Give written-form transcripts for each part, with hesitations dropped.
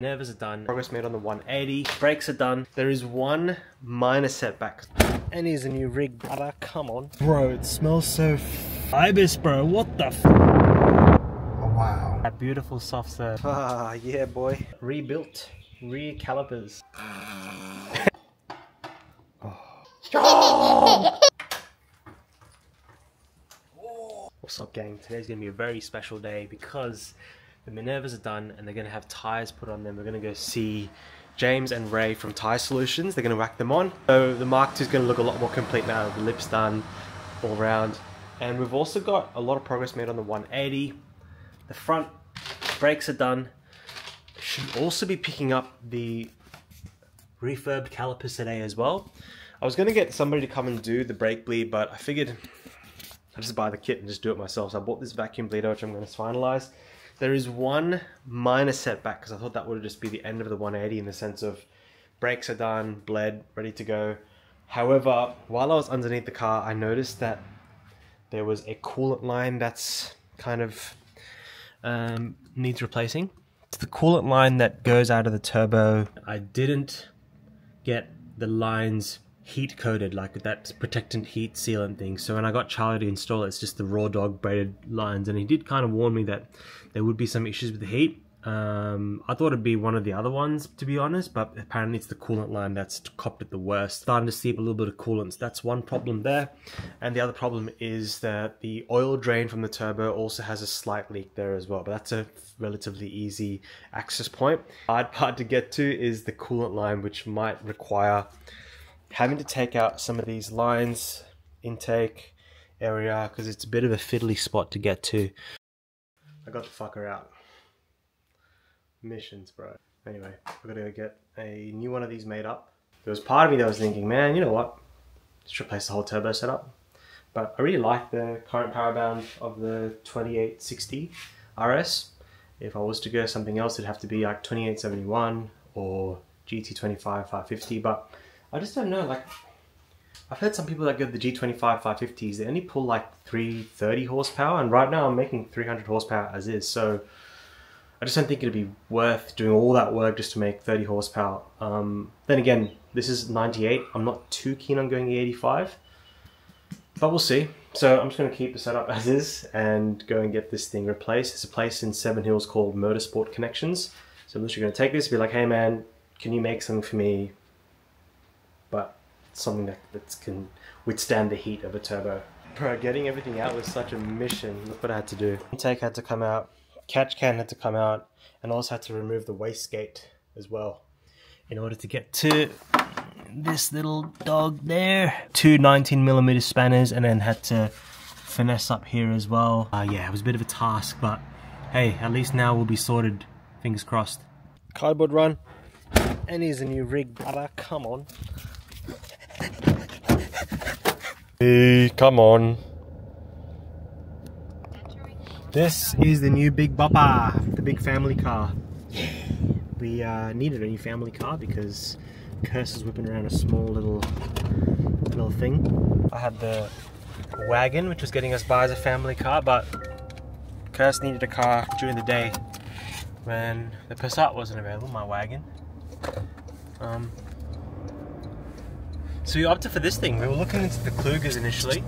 Nervers are done, progress made on the 180, brakes are done. There is one minor setback, and here's a new rig, brother, come on. Bro, it smells so ibis, bro, what the f. Oh wow. That beautiful soft serve. Ah, yeah boy. Rebuilt, rear calipers. Oh. What's up gang, today's gonna be a very special day because the Minervas are done and they're going to have tyres put on them. We're going to go see James and Ray from Tyre Solutions. They're going to whack them on. So the Mark II is going to look a lot more complete now. The lip's done all round. And we've also got a lot of progress made on the 180. The front brakes are done. Should also be picking up the refurbed calipers today as well. I was going to get somebody to come and do the brake bleed, but I figured I'd just buy the kit and just do it myself. So I bought this vacuum bleeder, which I'm going to finalize. There is one minor setback because I thought that would just be the end of the 180 in the sense of brakes are done, bled, ready to go. However, while I was underneath the car, I noticed that there was a coolant line that's kind of needs replacing. It's the coolant line that goes out of the turbo. I didn't get the lines heat coated, like that protectant heat sealant thing. So when I got Charlie to install it, it's just the raw dog braided lines, and he did kind of warn me that there would be some issues with the heat. I thought it'd be one of the other ones, to be honest, but apparently it's the coolant line that's copped it the worst. Starting to seep a little bit of coolant, so that's one problem there. And the other problem is that the oil drain from the turbo also has a slight leak there as well, but that's a relatively easy access point. Hard part to get to is the coolant line, which might require having to take out some of these lines, intake area, because it's a bit of a fiddly spot to get to. I got the fucker out. Missions, bro. Anyway, we're gonna go get a new one of these made up. There was part of me that was thinking, man, you know what? Just replace the whole turbo setup. But I really like the current power bound of the 2860 RS. If I was to go something else, it'd have to be like 2871 or GT25 550, but I just don't know, like, I've heard some people that go to the G25 550s, they only pull like 330 horsepower, and right now I'm making 300 horsepower as is, so I just don't think it'd be worth doing all that work just to make 30 horsepower. Then again, this is 98, I'm not too keen on going the 85, but we'll see. So I'm just going to keep the setup as is and go and get this thing replaced. There's a place in Seven Hills called Motorsport Connections, so I'm literally going to take this and be like, hey man, can you make something for me, but something that can withstand the heat of a turbo. Bro, getting everything out was such a mission. Look what I had to do. Intake had to come out, catch can had to come out, and also had to remove the wastegate as well in order to get to this little dog there. Two 19mm spanners, and then had to finesse up here as well. Yeah, it was a bit of a task, but hey, at least now we'll be sorted. Fingers crossed. Cardboard run, and here's a new rig, brother. Come on. Hey, come on. This is the new Big Bopper, the big family car. We needed a new family car because Curse is whipping around a small little thing. I had the wagon, which was getting us by as a family car, but Curse needed a car during the day when the Passat wasn't available, my wagon. So we opted for this thing. We were looking into the Klugers initially,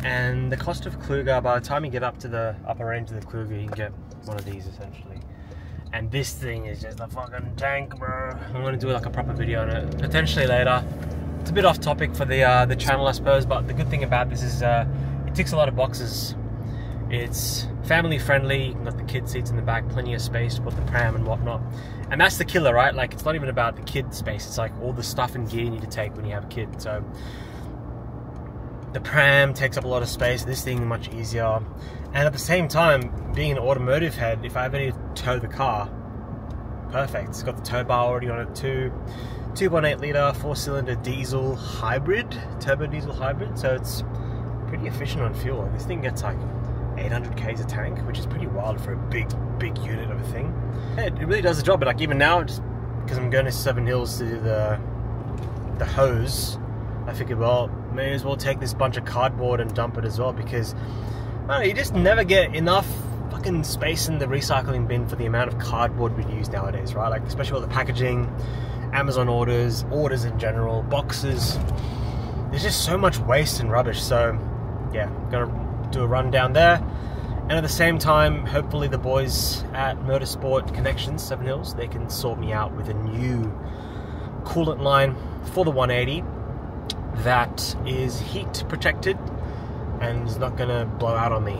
and the cost of Kluger, by the time you get up to the upper range of the Kluger, you can get one of these essentially. And this thing is just a fucking tank, bro. I'm gonna do like a proper video on it potentially later. It's a bit off topic for the channel, I suppose, but the good thing about this is it ticks a lot of boxes. It's family friendly, you can got the kid seats in the back, plenty of space to put the pram and whatnot. And that's the killer, right? Like, it's not even about the kid space, it's like all the stuff and gear you need to take when you have a kid. So the pram takes up a lot of space, this thing much easier. And at the same time, being an automotive head, if I ever need to tow the car, perfect. It's got the tow bar already on it too. 2.8 litre, 4-cylinder diesel hybrid, turbo diesel hybrid, so it's pretty efficient on fuel. This thing gets like 800 k's a tank, which is pretty wild for a big unit of a thing. Yeah, it really does the job, but like even now, just because I'm going to Seven Hills to do the hose, I figured, well, may as well take this bunch of cardboard and dump it as well, because I don't know, you just never get enough fucking space in the recycling bin for the amount of cardboard we use nowadays, right? Like, especially all the packaging, Amazon orders in general, boxes. There's just so much waste and rubbish. So yeah, gonna do a run down there. And at the same time, hopefully the boys at Motorsport Connections, Seven Hills, they can sort me out with a new coolant line for the 180 that is heat protected and is not gonna blow out on me.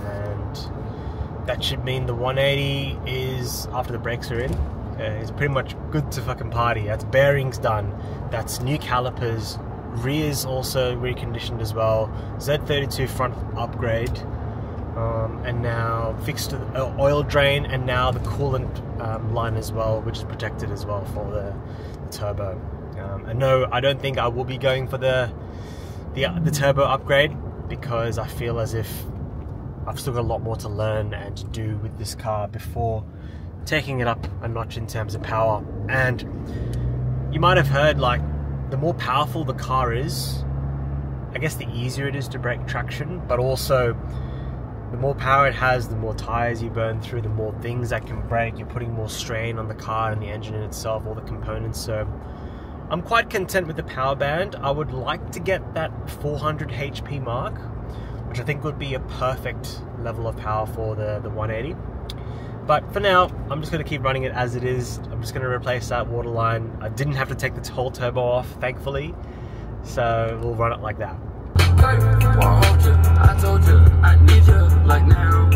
And that should mean the 180 is, after the brakes are in, is pretty much good to fucking party. That's bearings done, that's new calipers, rears also reconditioned as well, Z32 front upgrade, and now fixed oil drain, and now the coolant line as well, which is protected as well for the turbo. And no, I don't think I will be going for the turbo upgrade, because I feel as if I've still got a lot more to learn and to do with this car before taking it up a notch in terms of power. And you might have heard, like, the more powerful the car is, I guess the easier it is to break traction, but also the more power it has, the more tires you burn through, the more things that can break. You're putting more strain on the car and the engine in itself, all the components. So I'm quite content with the power band. I would like to get that 400 HP mark, which I think would be a perfect level of power for the 180. But for now, I'm just going to keep running it as it is. I'm just going to replace that water line. I didn't have to take the whole turbo off, thankfully, so we'll run it like that. I told you, I need you like now.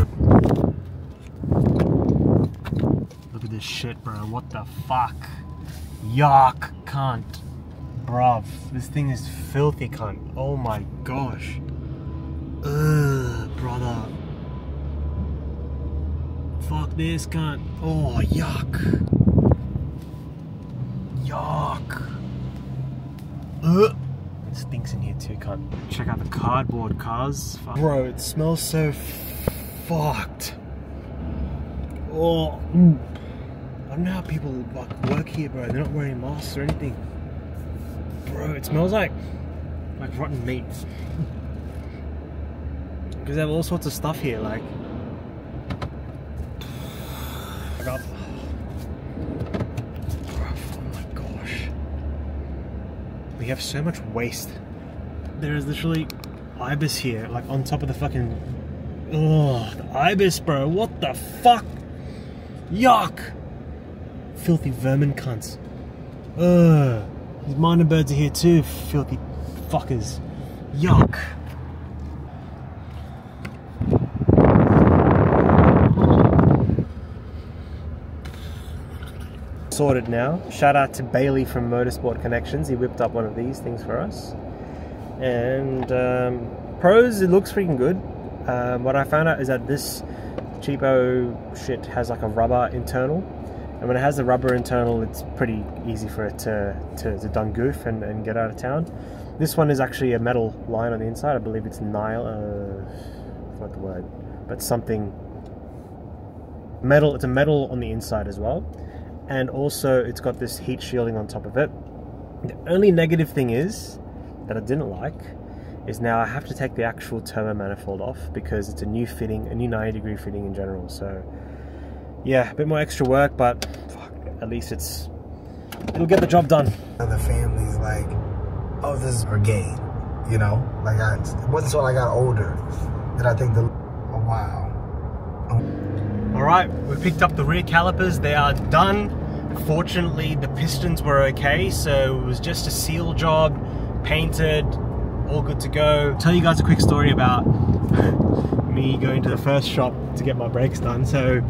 Look at this shit, bro. What the fuck? Yuck, cunt. Bruv, this thing is filthy, cunt. Oh my gosh. Ugh, brother. Fuck this, cunt. Oh, yuck. Yuck. Ugh. It stinks in here too, cunt. Check out the cardboard, cars. Fuck. Bro, it smells so fucked. Oh. I don't know how people like work here, bro. They're not wearing masks or anything. Bro, it smells like rotten meat. Because they have all sorts of stuff here, like. Oh my gosh. We have so much waste. There is literally ibis here, like on top of the fucking. Oh, the ibis, bro. What the fuck? Yuck! Filthy vermin cunts. Ugh. These minor birds are here too, filthy fuckers. Yuck. Sorted now. Shout out to Bailey from Motorsport Connections. He whipped up one of these things for us. And pros, it looks freaking good. What I found out is that this cheapo shit has like a rubber internal. And when it has the rubber internal, it's pretty easy for it to done goof and get out of town. This one is actually a metal line on the inside. I believe it's nylon. I forgot the word, but something metal. It's a metal on the inside as well, and also it's got this heat shielding on top of it. The only negative thing is that I didn't like is now I have to take the actual turbo manifold off because it's a new fitting, a new 90-degree fitting in general. So yeah, a bit more extra work, but fuck, at least it'll get the job done. The family's like, oh, this is her game, you know? Like, it wasn't until I got older that I think oh wow. Alright, we picked up the rear calipers, they are done. Fortunately, the pistons were okay, so it was just a seal job, painted, all good to go. I'll tell you guys a quick story about me going to the first shop to get my brakes done. So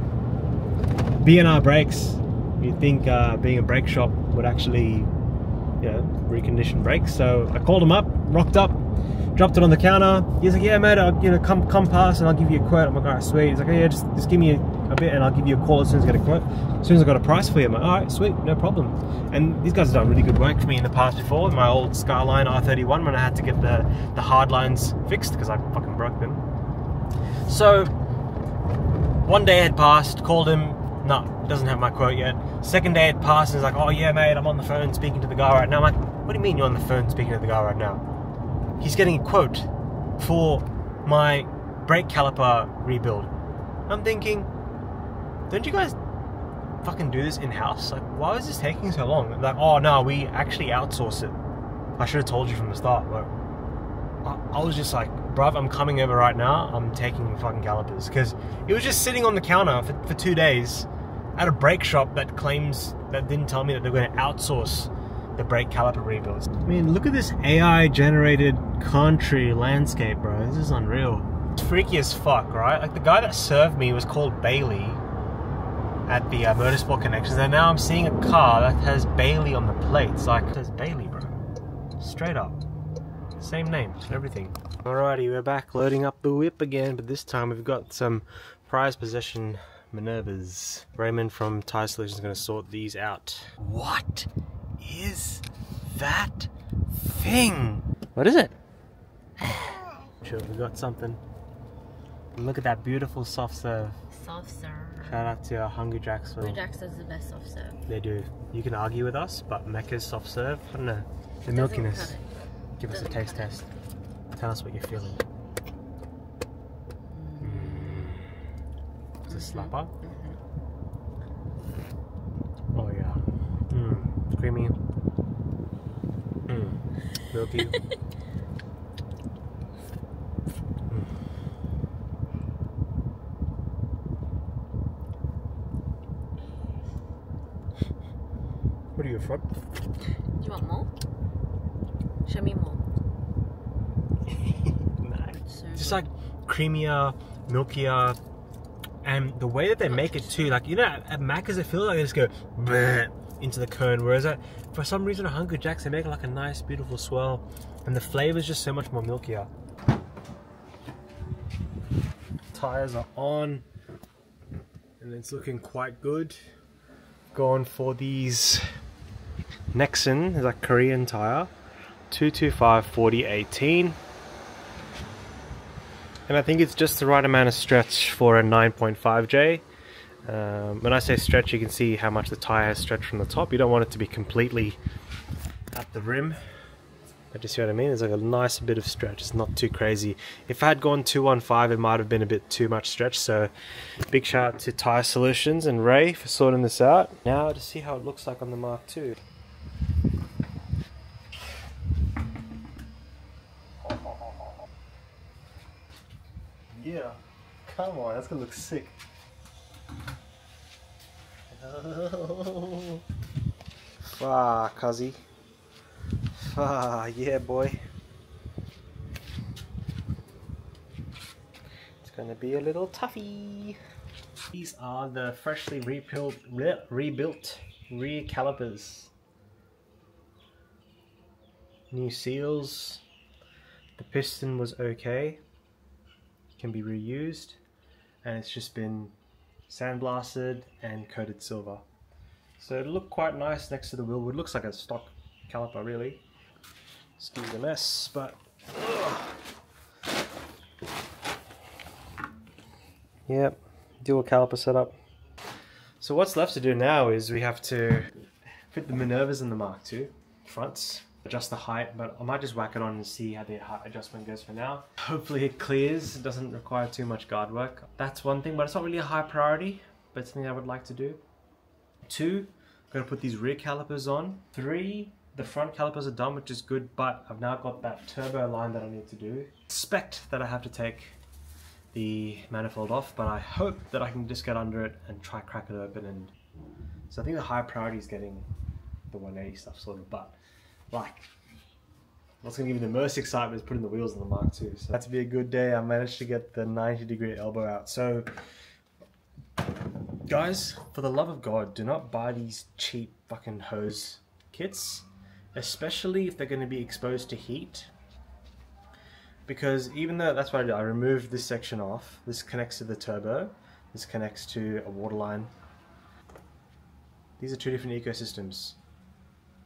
B&R Brakes, you'd think being a brake shop would actually, you know, recondition brakes. So I called him up, rocked up, dropped it on the counter. He's like, yeah mate, I'll, you know, come past and I'll give you a quote. I'm like, alright, sweet. He's like, oh, yeah, just give me a bit and I'll give you a call as soon as I get a quote. As soon as I got a price for you, I'm like, alright, sweet, no problem. And these guys have done really good work for me in the past before, with my old Skyline R31 when I had to get the hard lines fixed because I fucking broke them. So one day had passed, called him, no, doesn't have my quote yet. Second day had passed and he's like, oh yeah mate, I'm on the phone speaking to the guy right now. I'm like, what do you mean you're on the phone speaking to the guy right now? He's getting a quote for my brake caliper rebuild. I'm thinking, don't you guys fucking do this in-house? Like, why is this taking so long? Like, oh no, we actually outsource it. I should have told you from the start. But I was just like, bruv, I'm coming over right now. I'm taking fucking calipers. Because it was just sitting on the counter for 2 days at a brake shop that didn't tell me that they're going to outsource the brake caliper rebuilds. I mean, look at this AI generated country landscape, bro. This is unreal. It's freaky as fuck, right? Like, the guy that served me was called Bailey at the Motorsport Connections, and now I'm seeing a car that has Bailey on the plates. Like, it says Bailey, bro. Straight up. Same name and everything. Alrighty, we're back loading up the whip again, but this time we've got some prized possession Minervas. Raymond from Tire Solutions is going to sort these out. What is that thing? What is it? Sure, we got something. Look at that beautiful soft serve. Soft serve. Shout out to Hungry Jacks. Hungry Jacks does the best soft serve. They do. You can argue with us, but Mecca's soft serve, I don't know. The milkiness. Give us a taste test. Tell us what you're feeling. It's a slapper. Oh yeah. Creamy. Milky. What are you from? Do you want more? Show me more. Nice. Just like creamier, milkier, and the way that they make it too, like, you know, at Macca's it feels like they just go bleh into the cone, whereas for some reason at Hungry Jacks they make it like a nice beautiful swirl, and the flavour is just so much more milkier. Tires are on, and it's looking quite good. Going for these Nexon, is like Korean tire, 225 40 18. And I think it's just the right amount of stretch for a 9.5J. When I say stretch, you can see how much the tire has stretched from the top. You don't want it to be completely at the rim. But you see what I mean? There's like a nice bit of stretch. It's not too crazy. If I had gone 215, it might have been a bit too much stretch. So big shout out to Tire Solutions and Ray for sorting this out. Now to see how it looks like on the Mark II. Yeah, come on, that's gonna look sick. Oh. Fuck, cuzzy. Yeah, boy. It's gonna be a little toughy. These are the freshly rebuilt rear calipers. New seals. The piston was okay. Can be reused, and it's just been sandblasted and coated silver. So it'll look quite nice next to the wheel. It looks like a stock caliper really. Excuse the mess, but yep, dual caliper setup. So what's left to do now is we have to fit the Minervas in the Mark II fronts, adjust the height, but I might just whack it on and see how the height adjustment goes for now. Hopefully it clears, it doesn't require too much guard work. That's one thing, but it's not really a high priority, but it's something I would like to do. 2, I'm gonna put these rear calipers on. 3, the front calipers are done, which is good, but I've now got that turbo line that I need to do. Expect that I have to take the manifold off, but I hope that I can just get under it and try crack it open. And so I think the high priority is getting the 180 stuff sorted, but like, what's going to give me the most excitement is putting the wheels on the Mark II. So that's to be a good day. I managed to get the 90-degree elbow out. So guys, for the love of God, do not buy these cheap fucking hose kits, especially if they're going to be exposed to heat. Because even though, that's what I did, I removed this section off. This connects to the turbo. This connects to a waterline. These are 2 different ecosystems,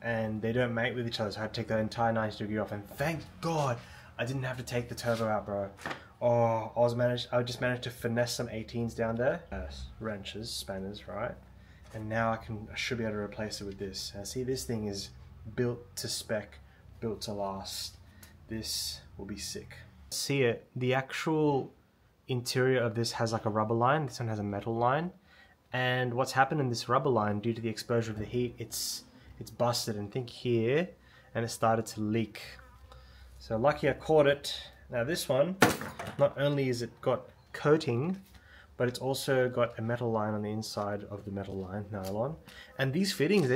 and they don't mate with each other, so I had to take that entire 90-degree off, and thank God I didn't have to take the turbo out, bro. Oh, I just managed to finesse some 18s down there, wrenches, spanners, right? And now I should be able to replace it with this. And see, this thing is built to spec, built to last. This will be sick. See it, the actual interior of this has like a rubber line. This one has a metal line. And what's happened in this rubber line, due to the exposure of the heat, it's busted, and think here, and it started to leak. So lucky I caught it. Now this one, not only is it got coating, but it's also got a metal line on the inside of the metal line, nylon. And these fittings,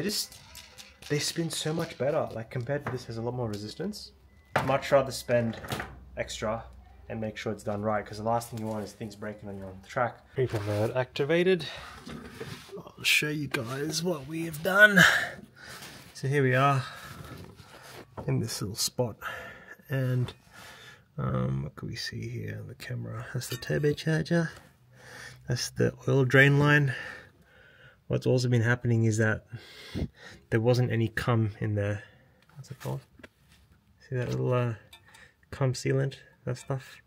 they spin so much better. Like compared to this, has a lot more resistance. I'd much rather spend extra and make sure it's done right, because the last thing you want is things breaking on your track. Reaper mode activated. I'll show you guys what we have done. So here we are in this little spot, and what can we see here on the camera? That's the turbocharger. That's the oil drain line. What's also been happening is that there wasn't any cum in there. What's it called? See that little cum sealant? That stuff?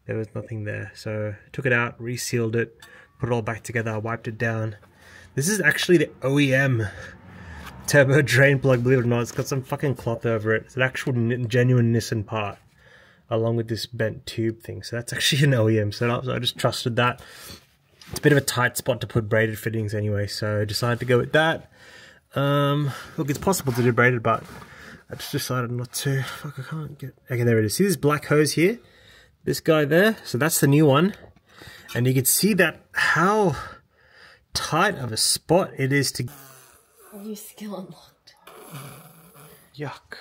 There was nothing there. So took it out, resealed it, put it all back together, wiped it down. This is actually the OEM turbo drain plug, believe it or not. It's got some fucking cloth over it. It's an actual genuine Nissan part, along with this bent tube thing. So that's actually an OEM setup, so I just trusted that. It's a bit of a tight spot to put braided fittings anyway, so I decided to go with that. Look, it's possible to do braided, but I just decided not to. Fuck, I can't get... Okay, there it is. See this black hose here? This guy there? So that's the new one. And you can see that how tight of a spot it is to... New skill unlocked. Yuck.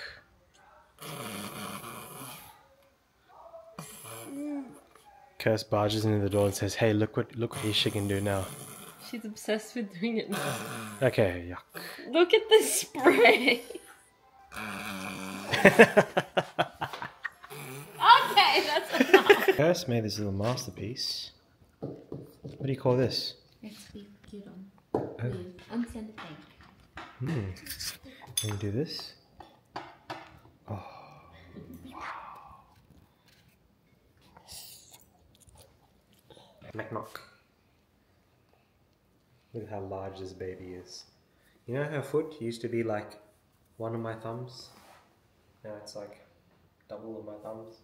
Curse barges into the door and says, "Hey, look what Isha can do now." She's obsessed with doing it now. Okay, yuck. Look at the spray. Okay, that's enough. Curse made this little masterpiece. What do you call this? Recipe gyudon with unscented egg. Can you do this? Oh. Knock. Look at how large this baby is. You know her foot used to be like one of my thumbs? Now it's like double of my thumbs.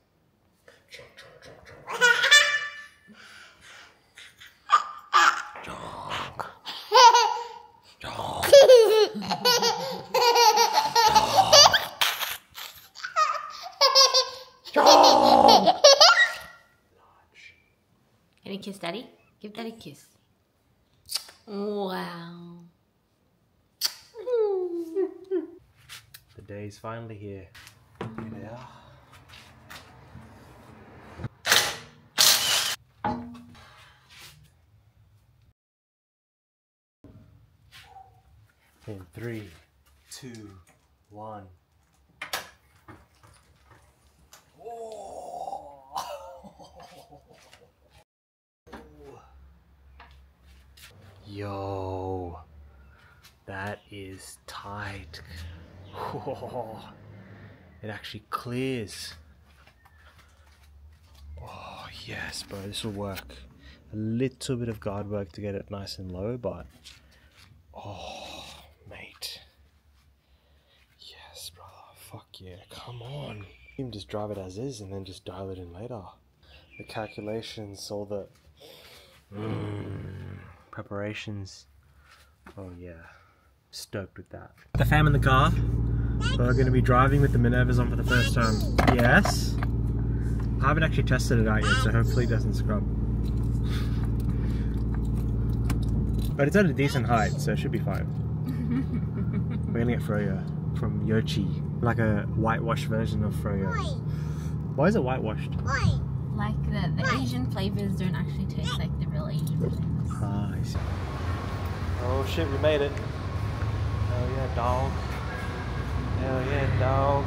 Can you kiss Daddy? Give Daddy a kiss. Wow. The day is finally here. Here they are. In 3, 2, 1. Yo, that is tight. It actually clears. Oh yes, bro, this will work. A little bit of guard work to get it nice and low, but oh mate, yes brother, fuck yeah, come on. You can just drive it as is and then just dial it in later. The calculations, all the preparations. Oh yeah, stoked with that. The fam in the car. So we're going to be driving with the Minervas on for the first time. Yes. I haven't actually tested it out yet, so hopefully it doesn't scrub. But it's at a decent height, so it should be fine. We're gonna get Froyo from Yochi, like a whitewashed version of Froyo. Why is it whitewashed? Like the Asian flavors don't actually taste like the real Asian flavors. Ah, I see. Oh shit, we made it. Oh yeah, dog. Hell yeah, dog.